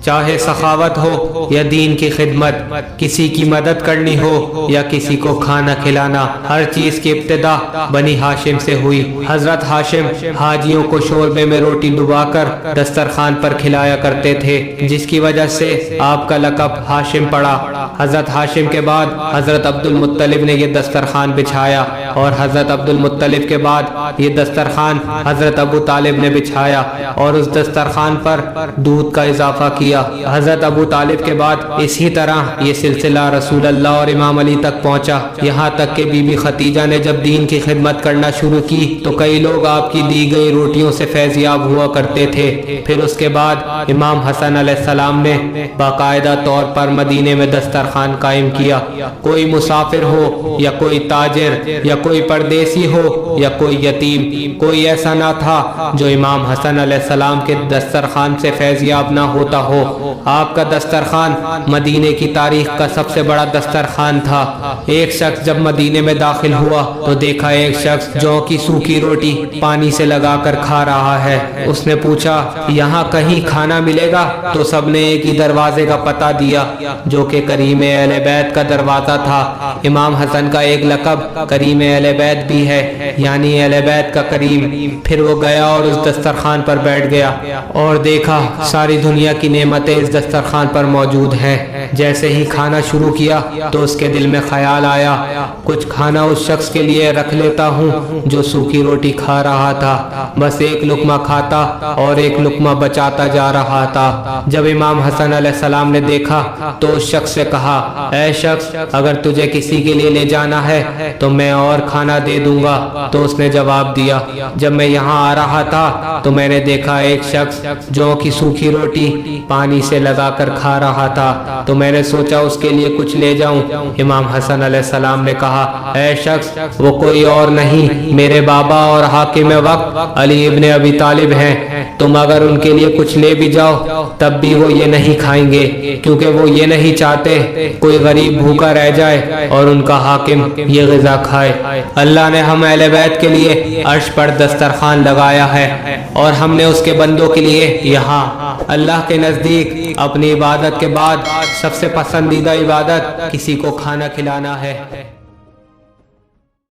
چاہے سخاوت ہو یا دین کی خدمت، کسی کی مدد کرنی ہو یا کسی کو کھانا کھلانا، ہر چیز کی ابتدا بنی ہاشم سے ہوئی۔ حضرت ہاشم حاجیوں کو شوربے میں روٹی ڈبا کر دسترخوان پر کھلایا کرتے تھے، جس کی وجہ سے آپ کا لقب ہاشم پڑا۔ حضرت ہاشم کے بعد حضرت عبد المطلب نے یہ دسترخوان بچھایا، اور حضرت عبد المطلب کے بعد یہ دسترخوان حضرت ابو طالب نے بچھایا اور اس دسترخوان پر دودھ کا اضافہ کیا۔ حضرت ابو طالب کے بعد اسی طرح یہ سلسلہ رسول اللہ اور امام علی تک پہنچا، یہاں تک کہ بی بی ختیجہ نے جب دین کی خدمت کرنا شروع کی تو کئی لوگ آپ کی دی گئی روٹیوں سے فیض یاب ہوا کرتے تھے۔ پھر اس کے بعد امام حسن علیہ السلام نے باقاعدہ طور پر مدینے میں دسترخوان قائم کیا۔ کوئی مسافر ہو یا کوئی تاجر یا کوئی پردیسی ہو یا کوئی یتیم، کوئی ایسا نہ تھا جو امام حسن علیہ السلام کے دسترخوان سے فیض یاب نہ ہوتا ہو۔ آپ کا دسترخوان مدینے کی تاریخ کا سب سے بڑا دسترخوان تھا۔ ایک شخص جب مدینے میں داخل ہوا تو دیکھا ایک شخص جو کی سوکھی روٹی پانی سے لگا کر کھا رہا ہے۔ اس نے پوچھا یہاں کہیں کھانا ملے گا؟ تو سب نے ایک ہی دروازے کا پتہ دیا جو کہ کریم اہل بیت کا دروازہ تھا۔ امام حسن کا ایک لقب کریم اہل بیت بھی ہے، یعنی اہل بیت کا کریم۔ پھر وہ گیا اور اس دسترخوان پر بیٹھ گیا اور دیکھا ساری دنیا کی نعمتیں اس دسترخوان پر موجود ہیں۔ جیسے ہی کھانا شروع کیا تو اس کے دل میں خیال آیا کچھ کھانا اس شخص کے لیے رکھ لیتا ہوں جو سوکھی روٹی کھا رہا تھا۔ بس ایک لقمہ کھاتا اور ایک لقمہ بچاتا جا رہا تھا۔ جب امام حسن علیہ السلام نے دیکھا تو اس شخص سے کہا اے شخص اگر تجھے کسی کے لیے لے جانا ہے تو میں اور کھانا دے دوں گا۔ تو اس نے جواب دیا جب میں یہاں آ رہا تھا تو میں نے دیکھا ایک شخص جو کی سوکھی روٹی پانی سے لگا کر کھا رہا تھا تو میں نے سوچا اس کے لیے کچھ لے جاؤں۔ امام حسن علیہ السلام نے کہا اے شخص وہ کوئی اور نہیں میرے بابا اور حاکم وقت علی ابن ابی طالب ہیں، تم اگر ان کے لیے کچھ لے بھی جاؤ تب بھی وہ یہ نہیں کھائیں گے، کیونکہ وہ یہ نہیں چاہتے کوئی غریب بھوکا رہ جائے اور ان کا حاکم یہ غذا کھائے۔ اللہ نے ہم اہل بیت کے لیے عرش پر دسترخوان لگایا ہے اور ہم نے اس کے بندوں کے لیے یہاں اللہ کے نزدیک اپنی عبادت کے بعد سب سے پسندیدہ عبادت کسی کو کھانا کھلانا ہے۔